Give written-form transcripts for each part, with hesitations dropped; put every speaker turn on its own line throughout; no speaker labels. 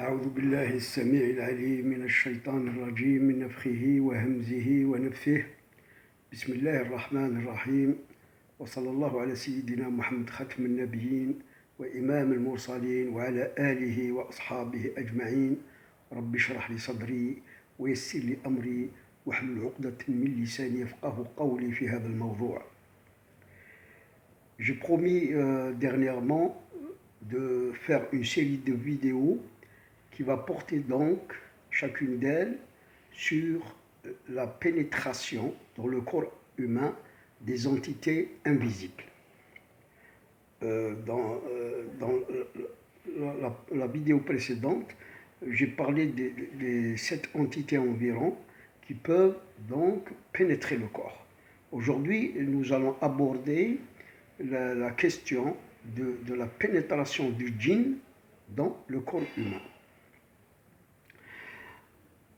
أعوذ بالله السميع العليم من الشيطان الرجيم من نفخه وهمزه ونفثه بسم الله الرحمن الرحيم وصلى الله على سيدنا محمد ختم النبيين وإمام المرسلين وعلى آله وأصحابه أجمعين رب اشرح لي صدري ويسر لي أمري واحلل عقدة من لساني يفقه قولي في هذا الموضوع. J'ai promis dernièrement de faire une série de vidéos qui va porter donc, chacune d'elles, sur la pénétration dans le corps humain des entités invisibles. Dans la vidéo précédente, j'ai parlé des 7 entités environ qui peuvent donc pénétrer le corps. Aujourd'hui, nous allons aborder la question de la pénétration du djinn dans le corps humain.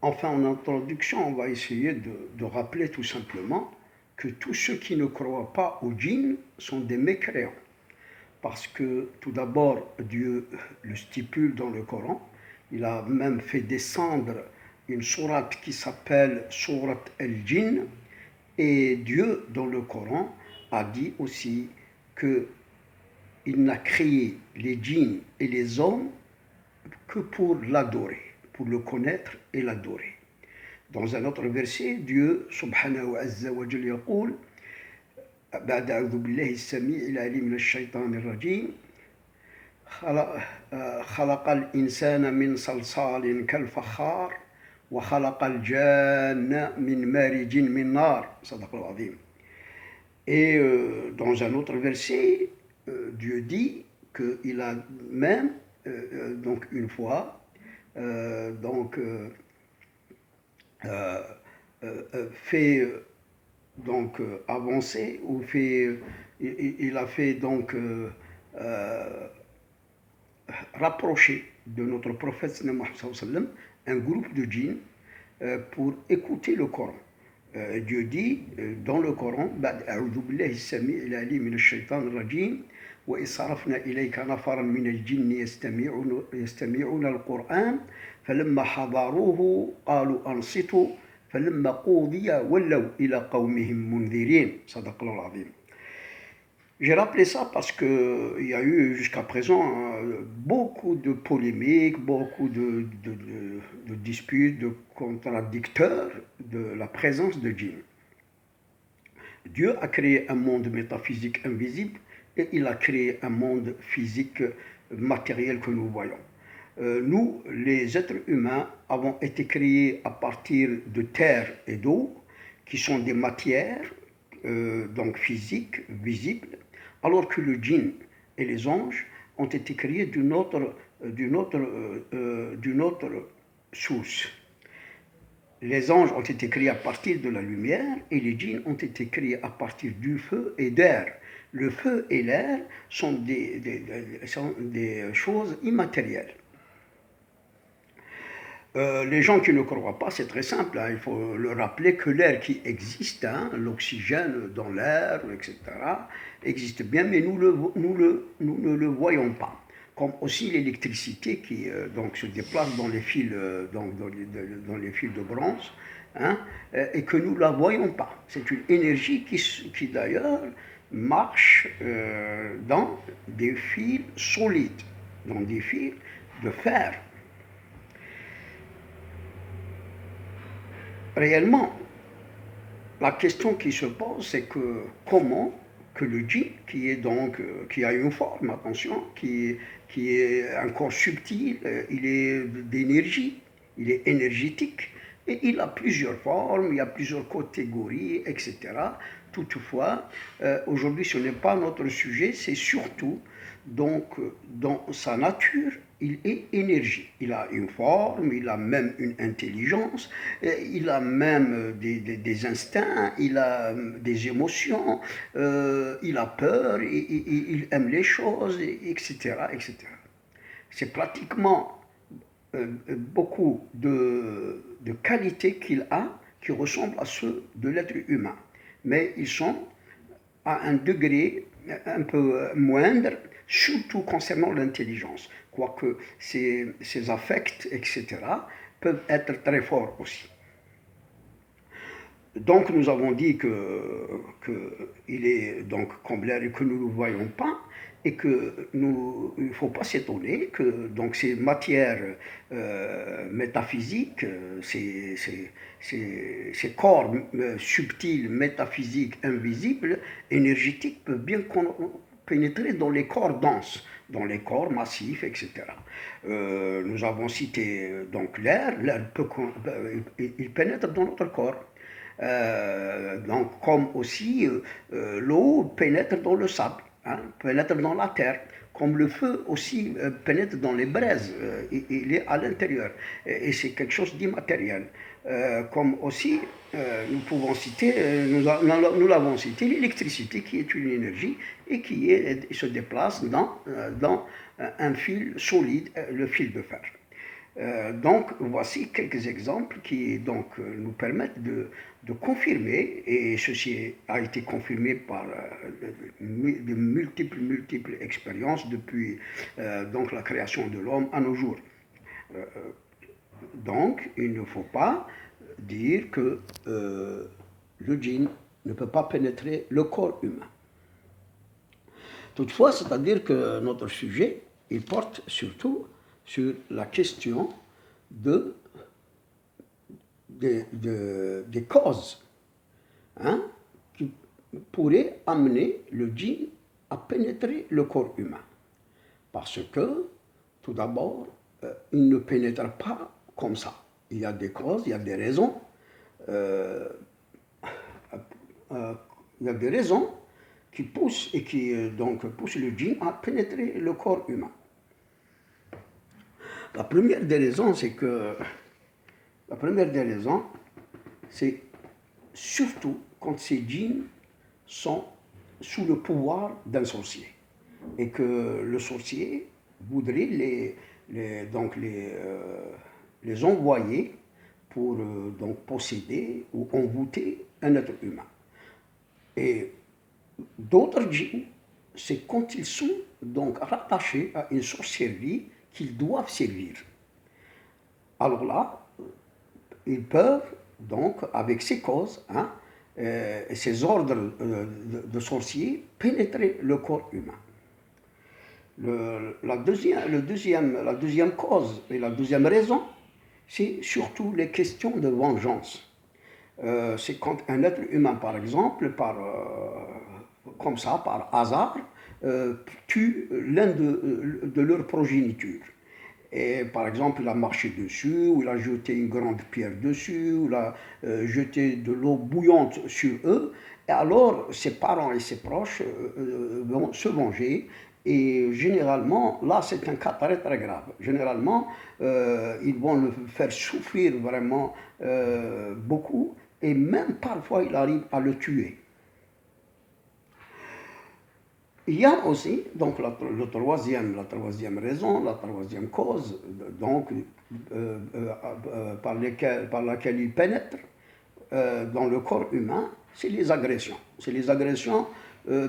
Enfin, en introduction, on va essayer de rappeler tout simplement que tous ceux qui ne croient pas au djinn sont des mécréants. Parce que tout d'abord, Dieu le stipule dans le Coran, il a même fait descendre une sourate qui s'appelle Sourate el-Djinn, et Dieu dans le Coran a dit aussi qu'il n'a créé les djinns et les hommes que pour l'adorer, pour le connaître et l'adorer. Dans un autre verset, Dieu subhanahu wa jalla yaqul بعد أعوذ بالله السميع العليم من الشيطان الرجيم خلق الإنسان من صلصال كالفخار وخلق الجان من مارج من نار صدق الله العظيم. Et dans un autre verset, Dieu dit qu'il a même donc une fois fait donc avancer ou il a fait donc rapprocher de notre prophète Mohammed un groupe de djinns pour écouter le Coran. Dieu dit dans le Coran أعوذ بالله السميع العليم من الشيطان الرجيم وإذ صرفنا إليك نفرا من الجن يستمعون القرآن فلما حضروه قالوا أنصتوا فلما قضي ولوا إلى قومهم منذرين صدق الله العظيم. J'ai rappelé ça parce qu'il y a eu jusqu'à présent beaucoup de polémiques, beaucoup de disputes, de contradicteurs de la présence de djinns. Dieu a créé un monde métaphysique invisible et il a créé un monde physique matériel que nous voyons. Nous, les êtres humains, avons été créés à partir de terre et d'eau, qui sont des matières donc physiques, visibles, alors que le djinn et les anges ont été créés d'une autre source. Les anges ont été créés à partir de la lumière et les djinns ont été créés à partir du feu et d'air. Le feu et l'air sont des choses immatérielles. Les gens qui ne croient pas, c'est très simple, il faut leur rappeler que l'air qui existe, l'oxygène dans l'air, etc., existe bien, mais nous ne le voyons pas. Comme aussi l'électricité qui donc se déplace dans les fils, dans les fils de bronze, et que nous ne la voyons pas. C'est une énergie qui d'ailleurs marche dans des fils solides, dans des fils de fer. Réellement, la question qui se pose, c'est que comment que le djinn, qui a une forme, attention, qui est un corps subtil, il est d'énergie, il est énergétique, et il a plusieurs formes, il y a plusieurs catégories, etc. Toutefois, aujourd'hui, ce n'est pas notre sujet, c'est surtout, donc, dans sa nature, il est énergie. Il a une forme, il a même une intelligence, il a même des instincts, il a des émotions, il a peur, il aime les choses, etc., etc. C'est pratiquement beaucoup de qualités qu'il a qui ressemblent à ceux de l'être humain. Mais ils sont à un degré un peu moindre surtout concernant l'intelligence, quoique ces affects, etc., peuvent être très forts aussi. Donc nous avons dit qu'il est donc comme l'air et que nous ne le voyons pas, et il ne faut pas s'étonner que donc ces matières métaphysiques, ces corps subtils, métaphysiques, invisibles, énergétiques, peuvent bien pénétrer dans les corps denses, dans les corps massifs, etc. Nous avons cité donc l'air il pénètre dans notre corps. Donc, comme aussi l'eau pénètre dans le sable, hein, pénètre dans la terre, comme le feu aussi pénètre dans les braises, il est à l'intérieur, et c'est quelque chose d'immatériel. Comme aussi, nous pouvons citer, nous l'avons cité, l'électricité qui est une énergie et qui se déplace dans un fil solide, le fil de fer. Donc, voici quelques exemples qui donc, nous permettent de confirmer, et ceci a été confirmé par de multiples expériences depuis donc la création de l'homme à nos jours. Donc, il ne faut pas dire que le djinn ne peut pas pénétrer le corps humain. Toutefois, c'est-à-dire que notre sujet, il porte surtout sur la question des causes qui pourraient amener le djinn à pénétrer le corps humain. Parce que, tout d'abord, il ne pénètre pas comme ça. Il y a des causes, il y a des raisons. Il y a des raisons qui poussent et qui donc poussent le djinn à pénétrer le corps humain. La première des raisons, c'est surtout quand ces djinns sont sous le pouvoir d'un sorcier et que le sorcier voudrait les envoyer pour donc posséder ou envoûter un être humain. Et d'autres djinns, c'est quand ils sont donc rattachés à une sorcellerie qu'ils doivent servir. Alors là, ils peuvent donc, avec ces causes, ces ordres de sorciers, pénétrer le corps humain. La deuxième cause et la deuxième raison, c'est surtout les questions de vengeance. C'est quand un être humain, par exemple, comme ça, par hasard, tue l'un de leurs progénitures. Et par exemple, il a marché dessus, ou il a jeté une grande pierre dessus, ou il a jeté de l'eau bouillante sur eux. Et alors, ses parents et ses proches vont se venger. Et généralement, là, c'est un cas très très grave. Généralement, ils vont le faire souffrir vraiment beaucoup, et même parfois, il arrive à le tuer. Il y a aussi donc la troisième raison, la troisième cause donc, par laquelle il pénètre dans le corps humain, c'est les agressions. C'est les agressions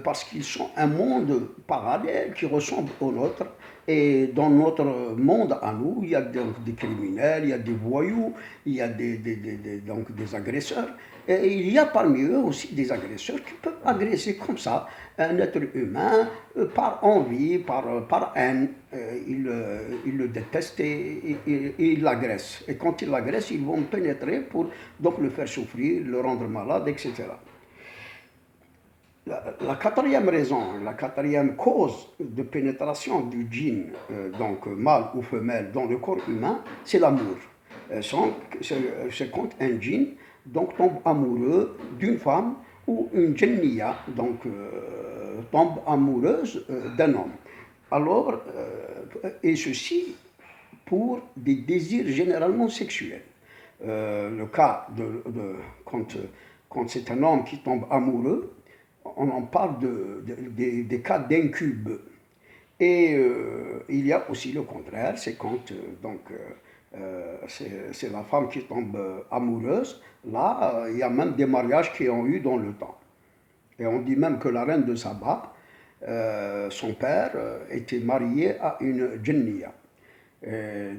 parce qu'ils sont un monde parallèle qui ressemble au nôtre. Et dans notre monde à nous, il y a donc des criminels, il y a des voyous, il y a donc des agresseurs. Et il y a parmi eux aussi des agresseurs qui peuvent agresser comme ça un être humain par envie, par haine. Ils le détestent et ils l'agressent. Et quand ils l'agressent, ils vont pénétrer pour donc le faire souffrir, le rendre malade, etc. La quatrième raison, la quatrième cause de pénétration du djinn, donc mâle ou femelle, dans le corps humain, c'est l'amour. C'est quand un djinn donc, tombe amoureux d'une femme ou une djinniya, donc tombe amoureuse d'un homme. Alors, et ceci pour des désirs généralement sexuels. Le cas quand c'est un homme qui tombe amoureux, on en parle des cas d'incube. Et il y a aussi le contraire, c'est quand c'est la femme qui tombe amoureuse. Là, il y a même des mariages qui ont eu dans le temps. Et on dit même que la reine de Saba, son père était marié à une djinniya.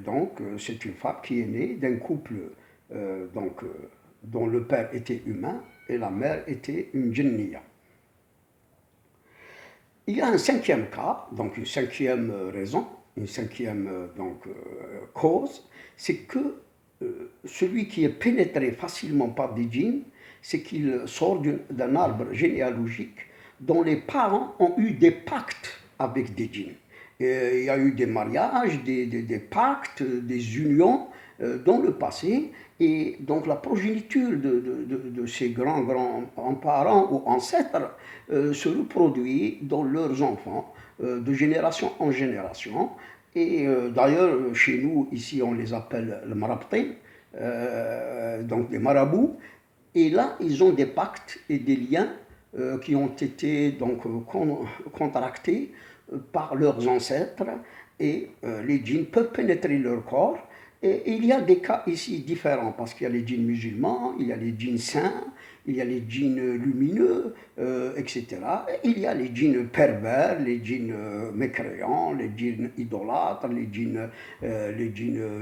Donc, c'est une femme qui est née d'un couple donc, dont le père était humain et la mère était une djinniya. Il y a un cinquième cas, donc une cinquième raison, une cinquième cause, c'est que celui qui est pénétré facilement par des djinns, c'est qu'il sort d'un arbre généalogique dont les parents ont eu des pactes avec des djinns. Il y a eu des mariages, des pactes, des unions dans le passé, et donc la progéniture de ces grands-parents ou ancêtres se reproduit dans leurs enfants de génération en génération. Et d'ailleurs, chez nous, ici, on les appelle le marabtin, donc des marabouts. Et là, ils ont des pactes et des liens qui ont été donc contractés par leurs ancêtres. Et les djinns peuvent pénétrer leur corps. Et il y a des cas ici différents, parce qu'il y a les djinns musulmans, il y a les djinns saints, il y a les djinns lumineux, etc. Et il y a les djinns pervers, les djinns mécréants, les djinns idolâtres, les djinns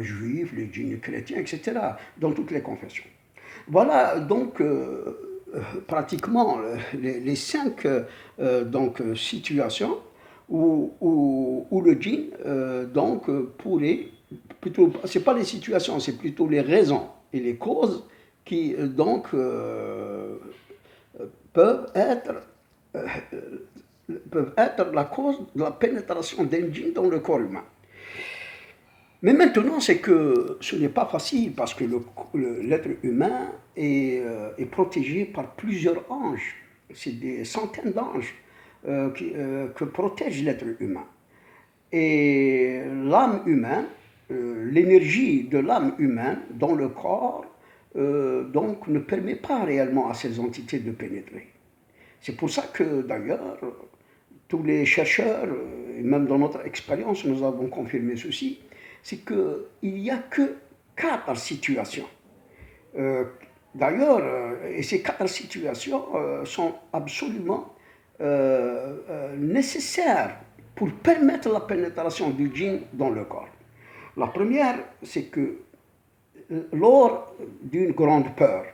juifs, les djinns chrétiens, etc. Dans toutes les confessions. Voilà donc pratiquement les cinq situations où le djinn pourrait, plutôt, c'est pas les situations, c'est plutôt les raisons et les causes qui peuvent être la cause de la pénétration d'un djinn dans le corps humain. Mais maintenant, c'est que ce n'est pas facile parce que l'être humain est protégé par plusieurs anges. C'est des centaines d'anges que protège l'être humain. Et l'âme humaine, l'énergie de l'âme humaine dans le corps, donc ne permet pas réellement à ces entités de pénétrer. C'est pour ça que d'ailleurs, tous les chercheurs, et même dans notre expérience, nous avons confirmé ceci, c'est qu'il n'y a que 4 situations. D'ailleurs, et ces 4 situations sont absolument nécessaires pour permettre la pénétration du djinn dans le corps. La première, c'est que lors d'une grande peur,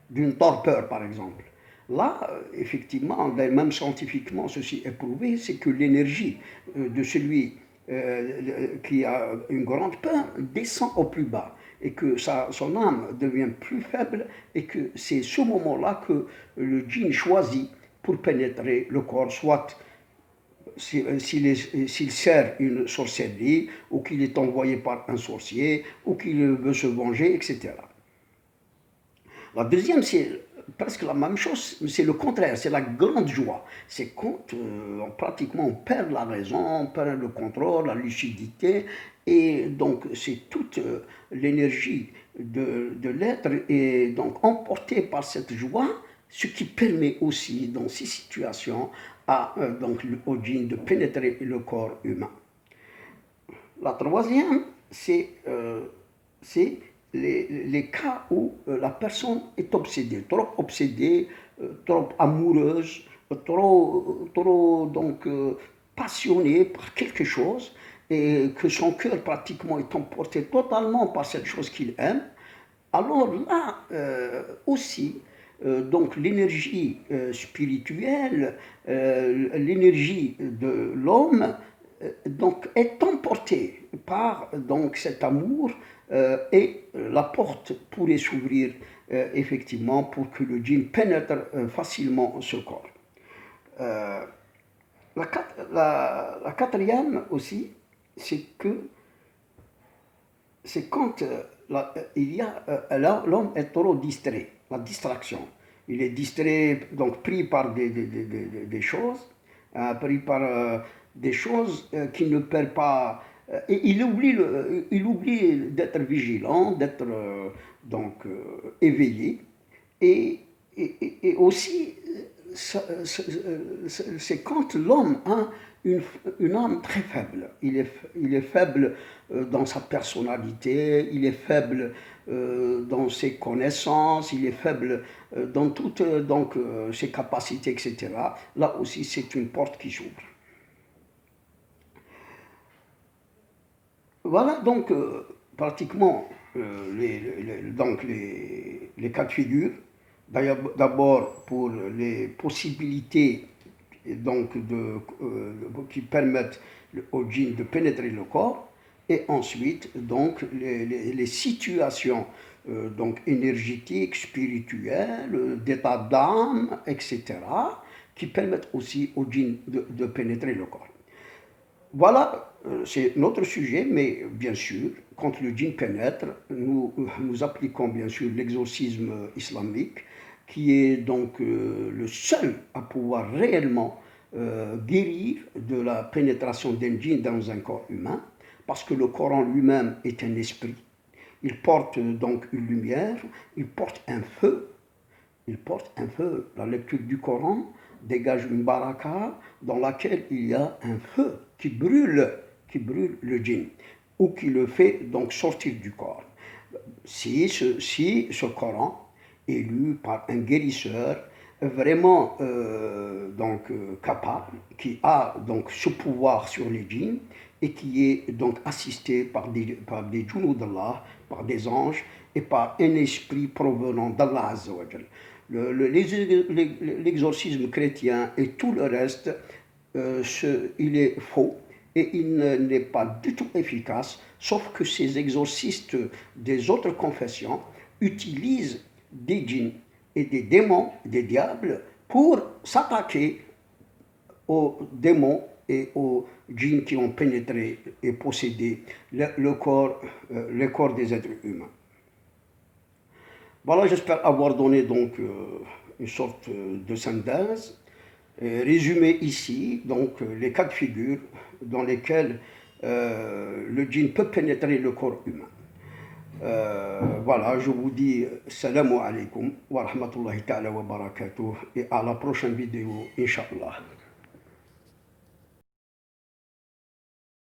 d'une torpeur par exemple, là, effectivement, même scientifiquement, ceci est prouvé, c'est que l'énergie de celui qui a une grande peur descend au plus bas et que son âme devient plus faible et que c'est ce moment-là que le djinn choisit pour pénétrer le corps, soit s'il sert une sorcellerie, ou qu'il est envoyé par un sorcier, ou qu'il veut se venger, etc. La deuxième, c'est presque la même chose, mais c'est le contraire, c'est la grande joie. C'est quand pratiquement on perd la raison, on perd le contrôle, la lucidité, et donc c'est toute l'énergie de l'être est donc emportée par cette joie, ce qui permet aussi dans ces situations au djinn de pénétrer le corps humain. La troisième, c'est les cas où la personne est obsédée, trop amoureuse, trop passionnée par quelque chose, et que son cœur pratiquement est emporté totalement par cette chose qu'il aime. Alors là aussi, donc l'énergie spirituelle, l'énergie de l'homme, donc est emportée par donc cet amour et la porte pourrait s'ouvrir effectivement pour que le djinn pénètre facilement ce corps. La quatrième aussi, c'est quand l'homme est trop distrait, la distraction. Il est distrait, donc pris par des choses, pris par des choses qu'il ne perd pas. Et il oublie d'être vigilant, d'être éveillé. Et aussi, c'est quand l'homme a une âme très faible. Il est faible dans sa personnalité, il est faible dans ses connaissances, il est faible dans toutes ses capacités, etc. Là aussi, c'est une porte qui s'ouvre. Voilà donc pratiquement les cas de figure. D'abord pour les possibilités qui permettent au djinn de pénétrer le corps, et ensuite donc les situations énergétiques, spirituelles, d'état d'âme, etc., qui permettent aussi au djinn de pénétrer le corps. Voilà, c'est notre sujet, mais bien sûr, quand le djinn pénètre, nous appliquons bien sûr l'exorcisme islamique, qui est donc le seul à pouvoir réellement guérir de la pénétration d'un djinn dans un corps humain, parce que le Coran lui-même est un esprit. Il porte donc une lumière, il porte un feu, La lecture du Coran dégage une baraka dans laquelle il y a un feu qui brûle le djinn, ou qui le fait donc sortir du corps. Si ce Coran est lu par un guérisseur vraiment capable, qui a donc ce pouvoir sur les djinns, et qui est donc assisté par des djinns d'Allah, par des anges, et par un esprit provenant d'Allah Azza wa Jal. L'exorcisme chrétien et tout le reste, il est faux et il n'est pas du tout efficace, sauf que ces exorcistes des autres confessions utilisent des djinns et des démons, des diables, pour s'attaquer aux démons et aux djinns qui ont pénétré et possédé le corps des êtres humains. Voilà, j'espère avoir donné donc une sorte de synthèse. Résumé ici, donc les cas de figure dans lesquels le djinn peut pénétrer le corps humain. Voilà, je vous dis salam alaikum wa rahmatullahi ta'ala wa barakatuh, et à la prochaine vidéo, Inch'Allah.